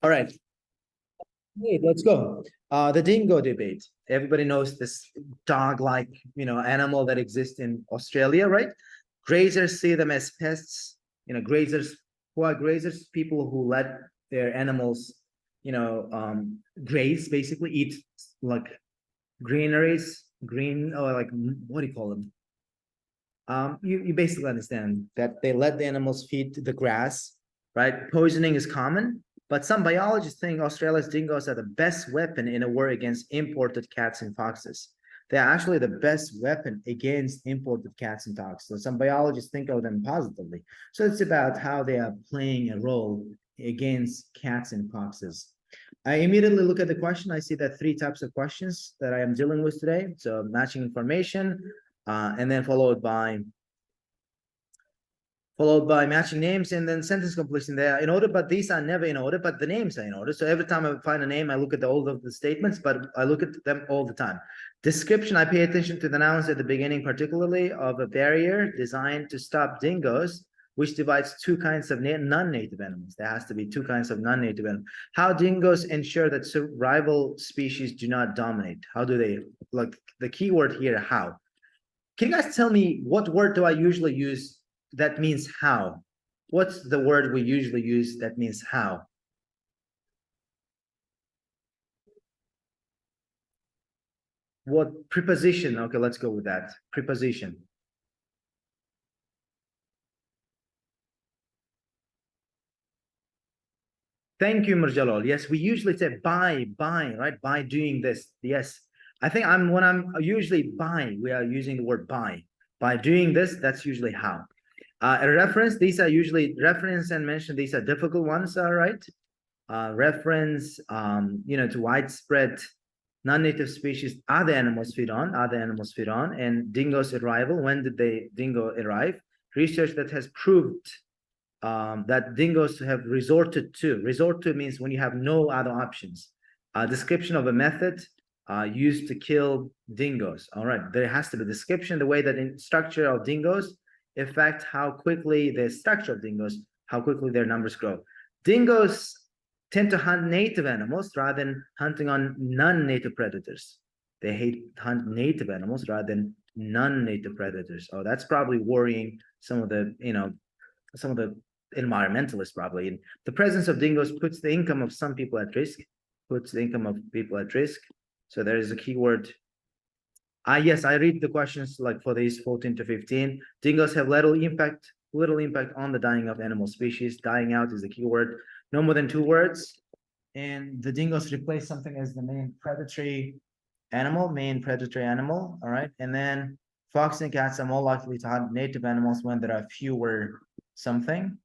All right. Hey, let's go. The dingo debate. Everybody knows this dog-like, animal that exists in Australia, right? Grazers see them as pests. Grazers who are grazers, people who let their animals, graze, basically eat like green, or like, what do you call them? You basically understand that they let the animals feed the grass, right? Poisoning is common, but some biologists think Australia's dingoes are the best weapon in a war against imported cats and foxes. They're actually the best weapon against imported cats and foxes. So some biologists think of them positively. So it's about how they are playing a role against cats and foxes. I immediately look at the question. I see that three types of questions that I am dealing with today. So matching information, and then followed by matching names, and then sentence completion. They are in order, but these are never in order, but the names are in order. So every time I find a name, I look at all of the statements, but I look at them all the time. Description, I pay attention to the nouns at the beginning, particularly of a barrier designed to stop dingoes, which divides two kinds of non-native animals. There has to be two kinds of non-native animals. How dingoes ensure that rival species do not dominate? How do they, like the key word here, how? Can you guys tell me what word do I usually use that means how? What's the word we usually use that means how? What preposition? Okay, let's go with that. Preposition. Thank you, Murjalol. Yes, we usually say by, right? By doing this. Yes. I think when I'm usually by, we are using the word by. By doing this, that's usually how. A reference, these are usually reference and mention, these are difficult ones, all right? Reference, to widespread non-native species other animals feed on, and dingo's arrival. When did dingo arrive? Research that has proved that dingoes have resort to means when you have no other options. Description of a method used to kill dingoes. All right, there has to be description, the way that in structure of dingoes affect how quickly the structure of dingoes, how quickly their numbers grow. Dingoes tend to hunt native animals rather than hunting on non-native predators. They hunt native animals rather than non-native predators. Oh, that's probably worrying some of the environmentalists probably. And the presence of dingoes puts the income of some people at risk. So there is a keyword. Yes, I read the questions like for these 14 to 15. Dingoes have little impact on the dying of animal species. Dying out is the keyword. No more than 2 words. And the dingoes replace something as the main predatory animal. All right. And then fox and cats are more likely to hunt native animals when there are fewer something.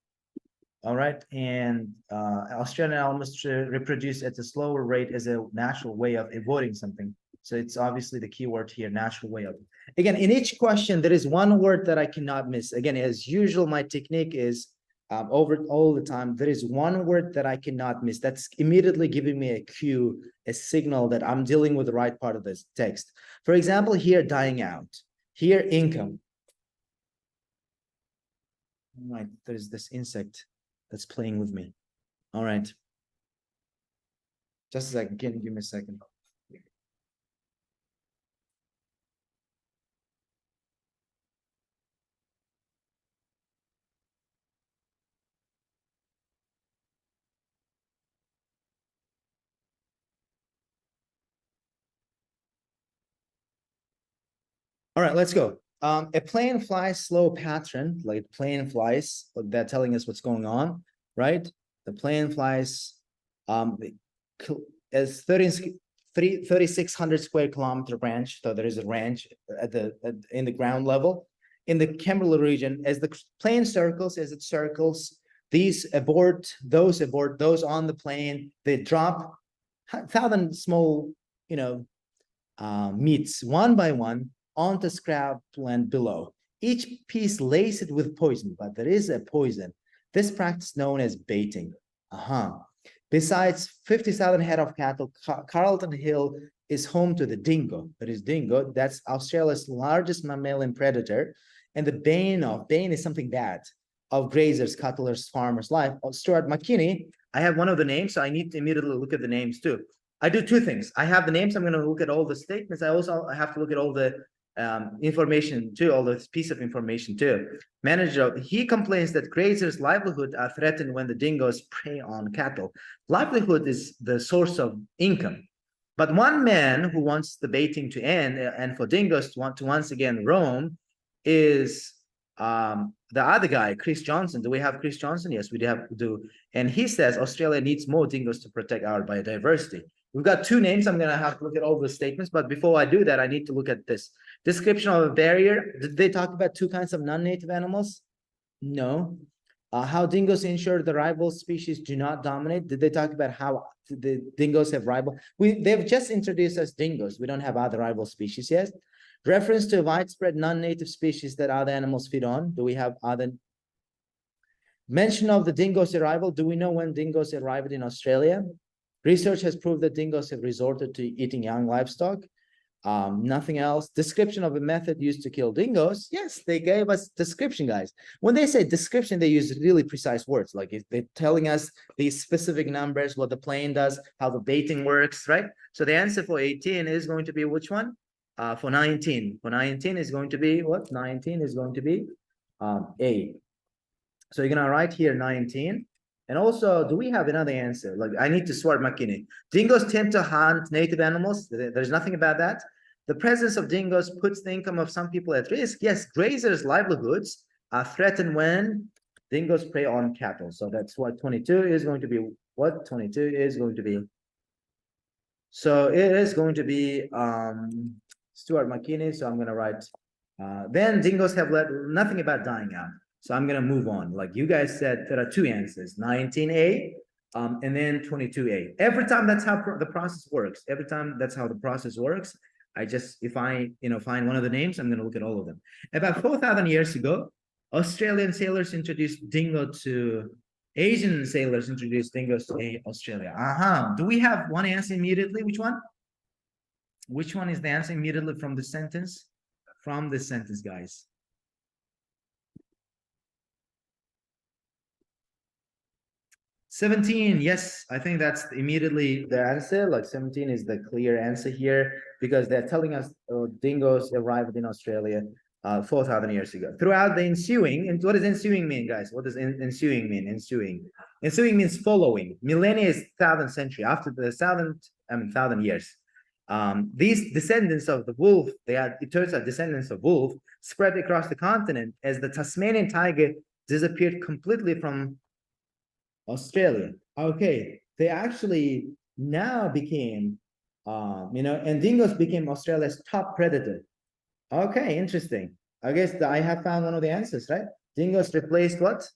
All right. And Australian animals reproduce at a slower rate as a natural way of avoiding something. So it's obviously the key word here, natural way of. Again, in each question, there is one word that I cannot miss. Again, as usual, my technique is over all the time, there is one word that I cannot miss. That's immediately giving me a cue, a signal that I'm dealing with the right part of this text. For example, here, dying out. Here, income. All right, there's this insect that's playing with me. All right. Just a second. Can you give me a second? All right, let's go. A plane flies slow pattern, like plane flies, they're telling us what's going on, right? The plane flies as 3,600 square kilometer range. So there is a range in the ground level. In the Kimberley region, as the plane circles, these abort, those on the plane, they drop 1,000 small, meats one by one onto scrapland below. Each piece laced with poison, but there is a poison. This practice known as baiting. Besides 50,000 head of cattle, Carlton Hill is home to the dingo. That is dingo. That's Australia's largest mammalian predator. And the bane is something bad of grazers, cuttlers, farmers' life. Stuart McKinney, I have one of the names, so I need to immediately look at the names too. I do two things. I have the names. I'm going to look at all the statements. I also have to look at all the information too, all this piece of information too. Manager, he complains that grazers' livelihood are threatened when the dingoes prey on cattle. Livelihood is the source of income. But one man who wants the baiting to end and for dingoes to want to once again roam is the other guy, Chris Johnson. Do we have Chris Johnson? Yes, we do. And he says Australia needs more dingoes to protect our biodiversity. We've got two names. I'm going to have to look at all the statements. But before I do that, I need to look at this. Description of a barrier. Did they talk about two kinds of non-native animals? No. How dingoes ensure the rival species do not dominate? Did they talk about how the dingoes have rival? They've just introduced us dingoes. We don't have other rival species yet. Reference to widespread non-native species that other animals feed on. Do we have other? Mention of the dingoes' arrival. Do we know when dingoes arrived in Australia? Research has proved that dingoes have resorted to eating young livestock. Nothing else. Description of a method used to kill dingoes. Yes, they gave us description, guys. When they say description, they use really precise words. Like they're telling us these specific numbers, what the plane does, how the baiting works, right? So the answer for 18 is going to be which one? For 19. For 19 is going to be what? 19 is going to be A. So you're going to write here 19. And also, do we have another answer? Like, I need to swap McKinney. Dingoes tend to hunt native animals. There's nothing about that. The presence of dingoes puts the income of some people at risk. Yes, grazers' livelihoods are threatened when dingoes prey on cattle. So that's what 22 is going to be. What 22 is going to be. So it is going to be Stuart McKinney. So I'm going to write. Then dingoes have nothing about dying out. So I'm going to move on. Like you guys said, there are two answers, 19A and then 22A. Every time that's how the process works. Every time that's how the process works. If I find one of the names, I'm going to look at all of them. About 4,000 years ago, Australian sailors introduced dingo to Asian sailors introduced dingoes to Australia. Do we have one answer immediately? Which one? Which one is the answer immediately from the sentence? From the sentence, guys. 17, yes, I think that's immediately the answer. Like 17 is the clear answer here because they're telling us dingoes arrived in Australia 4,000 years ago. Throughout the ensuing, and what does ensuing mean, guys? What does ensuing mean? Ensuing means following. Millennia is 1,000th century. After the 1,000 years. These descendants of the wolf, it turns out descendants of wolf spread across the continent as the Tasmanian tiger disappeared completely from Australia. Okay, they actually now became, and dingoes became Australia's top predator. Okay, interesting. I guess I have found one of the answers, right? Dingoes replaced what?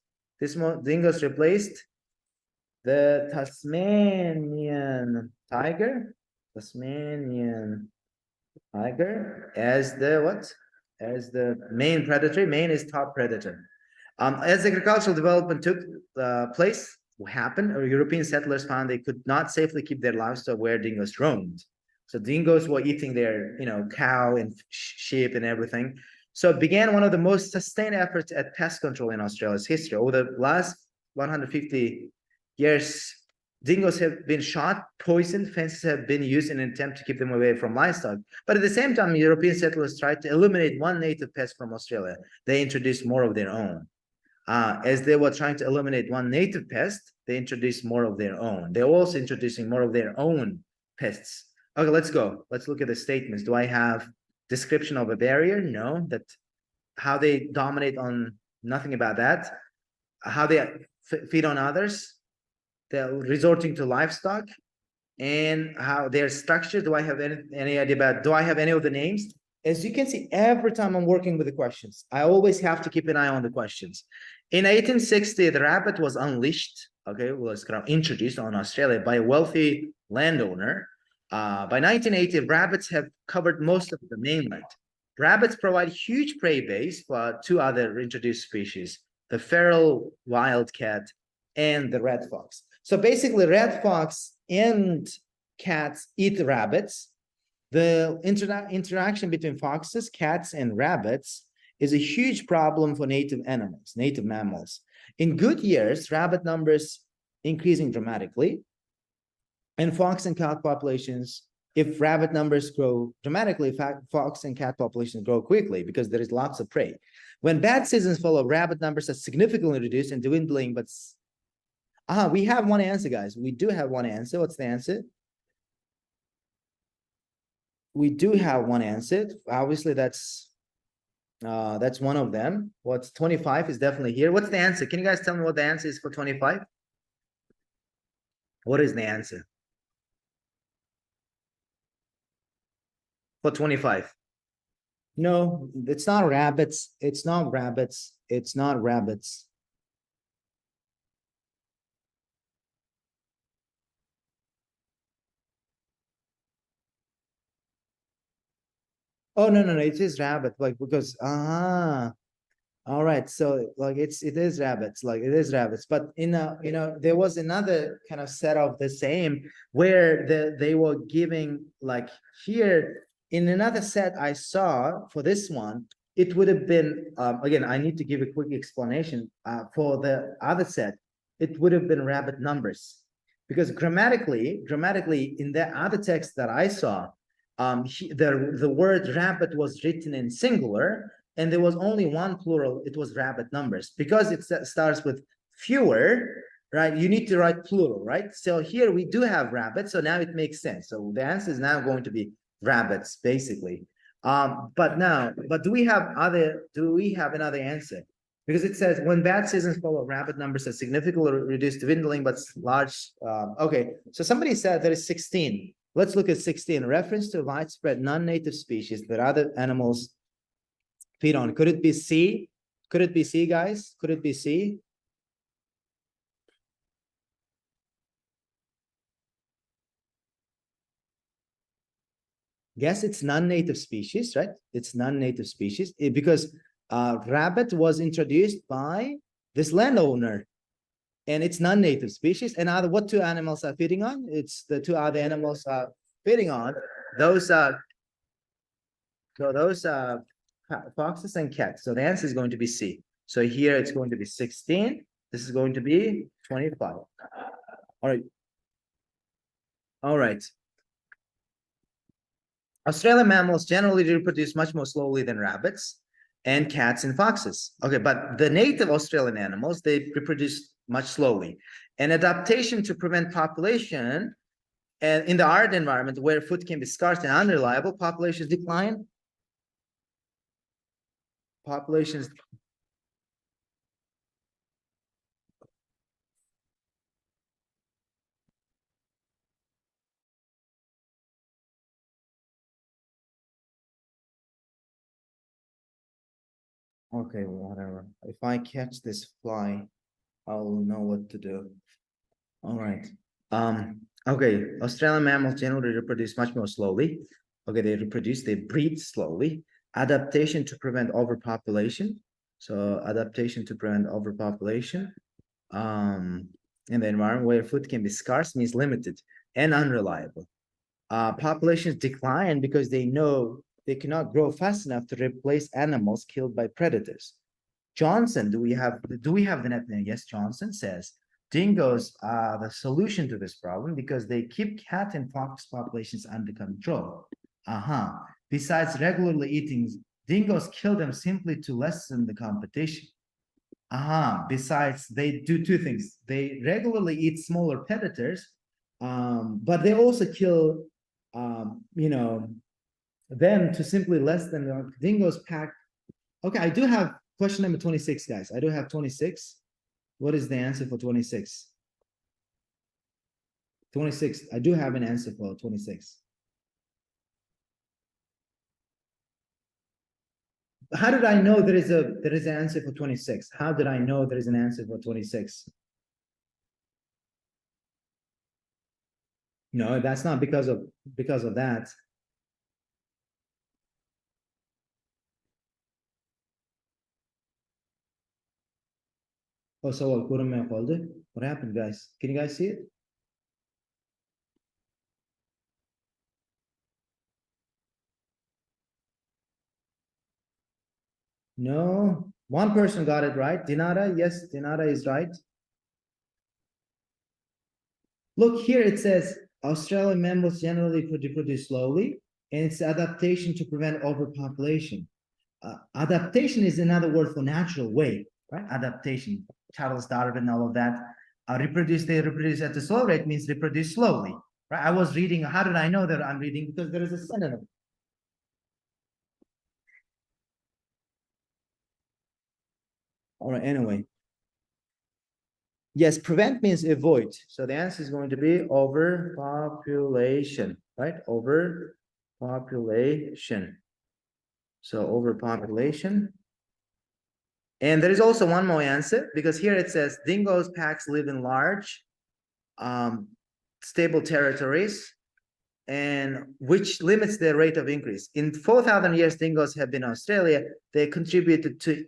Dingoes replaced the Tasmanian tiger. Tasmanian tiger as the what? As the main predator. Main is top predator. As agricultural development took place, what happened? European settlers found they could not safely keep their livestock where dingoes roamed. So dingoes were eating their, cow and sheep and everything. So it began one of the most sustained efforts at pest control in Australia's history. Over the last 150 years, dingoes have been shot, poisoned, fences have been used in an attempt to keep them away from livestock. But at the same time, European settlers tried to eliminate one native pest from Australia. They introduced more of their own. As they were trying to eliminate one native pest, they introduced more of their own. They're also introducing more of their own pests. Okay, let's go. Let's look at the statements. Do I have description of a barrier? No. That how they dominate on nothing about that. How they feed on others. They're resorting to livestock and how they're structured. Do I have any idea about? Do I have any of the names? As you can see, every time I'm working with the questions, I always have to keep an eye on the questions. In 1860, the rabbit was unleashed, was kind of introduced on Australia by a wealthy landowner. By 1980, rabbits have covered most of the mainland. Rabbits provide huge prey base for two other introduced species, the feral wildcat and the red fox. So basically, red fox and cats eat rabbits. The interaction between foxes, cats, and rabbits is a huge problem for native mammals. In good years, rabbit numbers increasing dramatically. And fox and cat populations, if rabbit numbers grow dramatically, fox and cat populations grow quickly because there is lots of prey. When bad seasons follow, rabbit numbers are significantly reduced and dwindling, but we have one answer, guys. We do have one answer. What's the answer? We do have one answer. Obviously, that's one of them. What's 25 is definitely here. What's the answer? Can you guys tell me what the answer is for 25? What is the answer for 25? No, it's not rabbits. It's not rabbits. It's not rabbits. Oh, no, no, no. It is rabbit. Like, because, all right. So like it is rabbits, like it is rabbits. But there was another kind of set of the same where they were giving like here in another set I saw for this one, it would have been again, I need to give a quick explanation. For the other set, it would have been rabbit numbers. Because grammatically in the other text that I saw, the word rabbit was written in singular, and there was only one plural. It was rabbit numbers. Because it starts with fewer, right? You need to write plural, right? So here we do have rabbits, so now it makes sense. So the answer is now going to be rabbits, basically. But do we have another answer? Because it says when bad seasons follow, rabbit numbers are significantly reduced, dwindling, but large. Okay, so somebody said there is 16. Let's look at 16. Reference to widespread non-native species that other animals feed on. Could it be C? Could it be C, guys? Could it be C? Yes, it's non-native species, right? It's non-native species because rabbit was introduced by this landowner, and it's non-native species. And what two animals are feeding on? It's the two other animals are feeding on. Those foxes and cats. So the answer is going to be C. So here it's going to be 16. This is going to be 25. All right. All right. Australian mammals generally reproduce much more slowly than rabbits and cats and foxes. Okay, but the native Australian animals, they reproduce much slowly. And adaptation to prevent population, and in the arid environment where food can be scarce and unreliable, populations decline. Populations. Okay, whatever. If I catch this fly, I'll know what to do. All right. Okay, Australian mammals generally reproduce much more slowly. Okay, they breed slowly. Adaptation to prevent overpopulation. So adaptation to prevent overpopulation. In the environment where food can be scarce means limited and unreliable. Populations decline because they know they cannot grow fast enough to replace animals killed by predators. Johnson, do we have the net name? Yes, Johnson says dingoes are the solution to this problem because they keep cat and fox populations under control. Besides regularly eating, dingoes kill them simply to lessen the competition. Besides, they do two things. They regularly eat smaller predators, but they also kill, them to simply less than the dingoes pack. Okay, I do have question number 26, guys. I do have 26. What is the answer for 26? 26. I do have an answer for 26. How did I know there is an answer for 26? How did I know there is an answer for 26? No, that's not because of that. Oh, so what happened, guys? Can you guys see it? No, one person got it right. Dinara, yes, Dinara is right. Look here, it says Australian mammals generally reproduce slowly, and it's adaptation to prevent overpopulation. Adaptation is another word for natural way, right? Adaptation, Charles Darwin, all of that. They reproduce at a slow rate means reproduce slowly, right? I was reading, how did I know that I'm reading? Because there is a synonym. All right, anyway. Yes, prevent means avoid. So the answer is going to be overpopulation, right? Overpopulation. So overpopulation. And there is also one more answer because here it says dingoes packs live in large, stable territories, and which limits their rate of increase. In 4,000 years, dingoes have been in Australia. They contributed to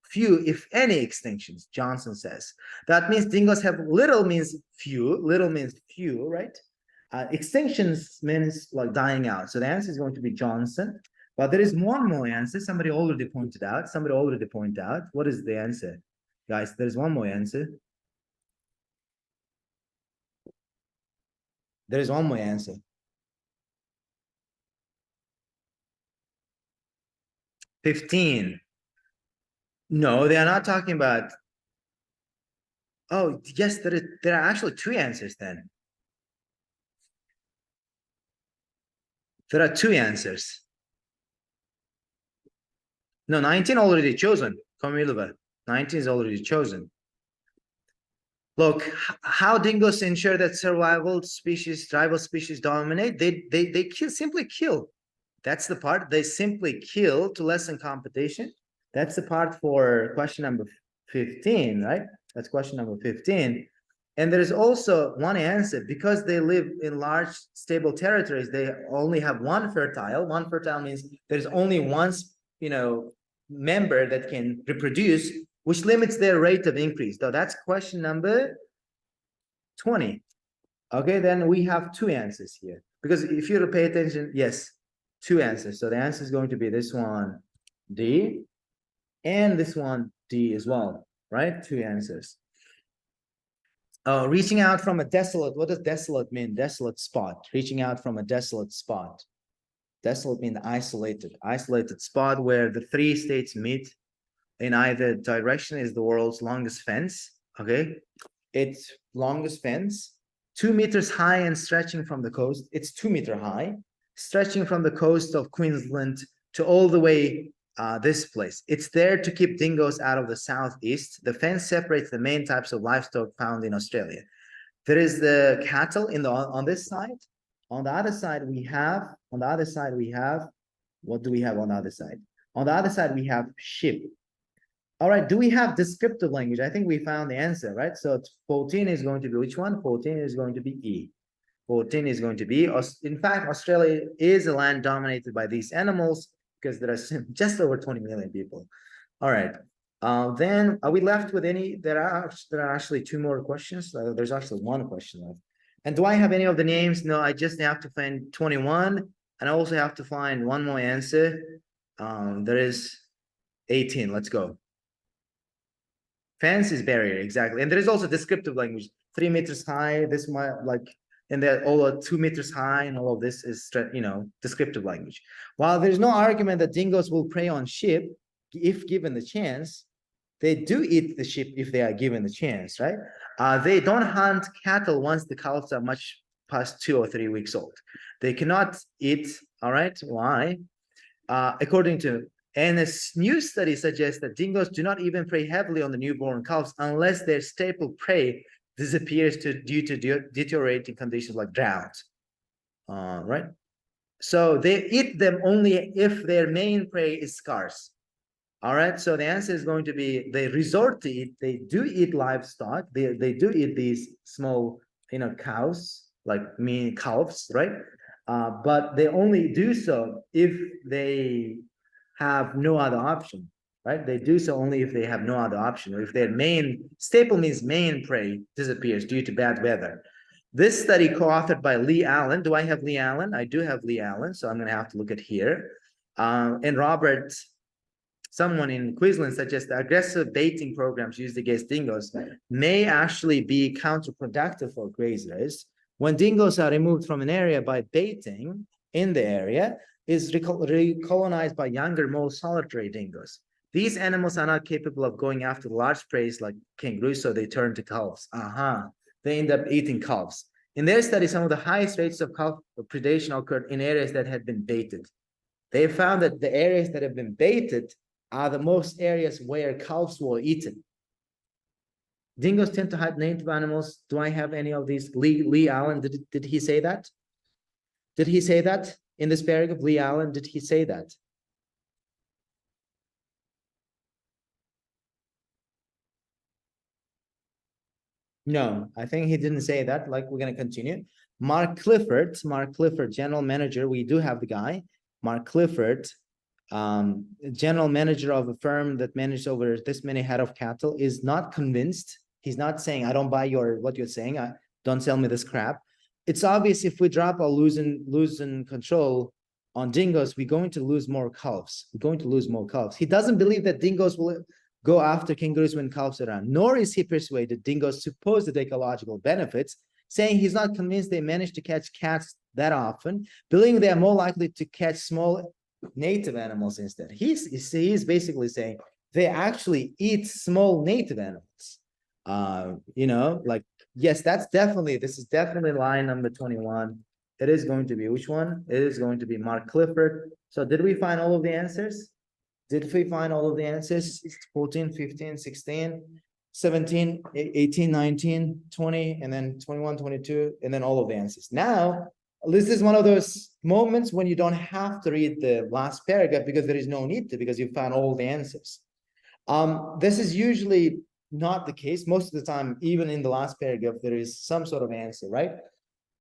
few, if any, extinctions, Johnson says. That means dingoes have little means few, right? Extinctions means like dying out. So the answer is going to be Johnson. But there is one more answer. Somebody already pointed out. What is the answer? Guys, there's one more answer. There is one more answer. 15. No, they are not talking about. Oh, yes, there are actually two answers then. There are two answers. No, 19 already chosen. Kamilova. 19 is already chosen. Look, how dingoes ensure that rival species dominate? They simply kill. That's the part. They simply kill to lessen competition. That's the part for question number 15, right? That's question number 15. And there is also one answer because they live in large stable territories. They only have one fertile. One fertile means there's only one, member that can reproduce, which limits their rate of increase. So that's question number 20. Okay, then we have two answers here. Because if you pay attention, yes, two answers. So the answer is going to be this one, D, and this one, D as well, right? Two answers. Reaching out from a desolate, what does desolate mean? Desolate spot, reaching out from a desolate spot. Desolate means isolated spot where the three states meet in either direction is the world's longest fence, okay? It's longest fence, 2 meters high and stretching from the coast. It's 2 meter high, stretching from the coast of Queensland to all the way this place. It's there to keep dingoes out of the southeast. The fence separates the main types of livestock found in Australia. There is the cattle on this side. On the other side, we have, what do we have on the other side? On the other side, we have sheep. All right, do we have descriptive language? I think we found the answer, right? So 14 is going to be which one? 14 is going to be E. 14 is going to be, in fact, Australia is a land dominated by these animals because there are just over 20 million people. All right, then are we left with any? There are actually two more questions. There's actually one question left. And do I have any of the names? No, I just have to find 21, and I also have to find one more answer. There is 18. Let's go. Fence is barrier, exactly. And there is also descriptive language, 3 meters high, this might like, and they're all 2 meters high, and all of this is, descriptive language. While there's no argument that dingoes will prey on sheep if given the chance, they do eat the sheep if they are given the chance, right? They don't hunt cattle once the calves are much past 2 or 3 weeks old. They cannot eat, all right? Why? According to, and a new study suggests that dingoes do not even prey heavily on the newborn calves unless their staple prey disappears due to deteriorating conditions like drought. Right? So they eat them only if their main prey is scarce. All right. So the answer is going to be they resort to eat. They do eat livestock. They do eat these small, cows, like mean calves, right? But they only do so if they have no other option, right? They do so only if they have no other option, or if their main staple means main prey disappears due to bad weather. This study co-authored by Lee Allen. Do I have Lee Allen? I do have Lee Allen, so I'm going to have to look at here. And Robert someone in Queensland suggests that aggressive baiting programs used against dingoes may actually be counterproductive for grazers. When dingoes are removed from an area by baiting in the area, is recolonized by younger, more solitary dingoes. These animals are not capable of going after large prey like kangaroos, so they turn to calves. They end up eating calves. In their study, some of the highest rates of calf predation occurred in areas that had been baited. They found that the areas that have been baited are the most areas where calves were eaten. Dingoes tend to hide native animals. Do I have any of these? Lee Allen, did he say that? Did he say that in this paragraph? Lee Allen, did he say that? No, I think he didn't say that. Like, we're going to continue. Mark Clifford, general manager. We do have the guy, Mark Clifford, general manager of a firm that managed over this many head of cattle, is not convinced. He's not saying, I don't buy what you're saying. Don't sell me this crap. It's obvious if we drop or loosen control on dingoes, we're going to lose more calves. We're going to lose more calves. He doesn't believe that dingoes will go after kangaroos when calves are around, nor is he persuaded dingoes supposed ecological benefits, saying he's not convinced they manage to catch cats that often, believing they are more likely to catch small native animals instead. He's basically saying they actually eat small native animals. Like, yes, this is definitely line number 21. It is going to be which one? It is going to be Mark Clifford. So did we find all of the answers? Did we find all of the answers? 14, 15, 16, 17, 18, 19, 20, and then 21, 22, and then all of the answers. Now, this is one of those moments when you don't have to read the last paragraph because there is no need to, because you found all the answers. This is usually not the case. Most of the time, even in the last paragraph, there is some sort of answer, right?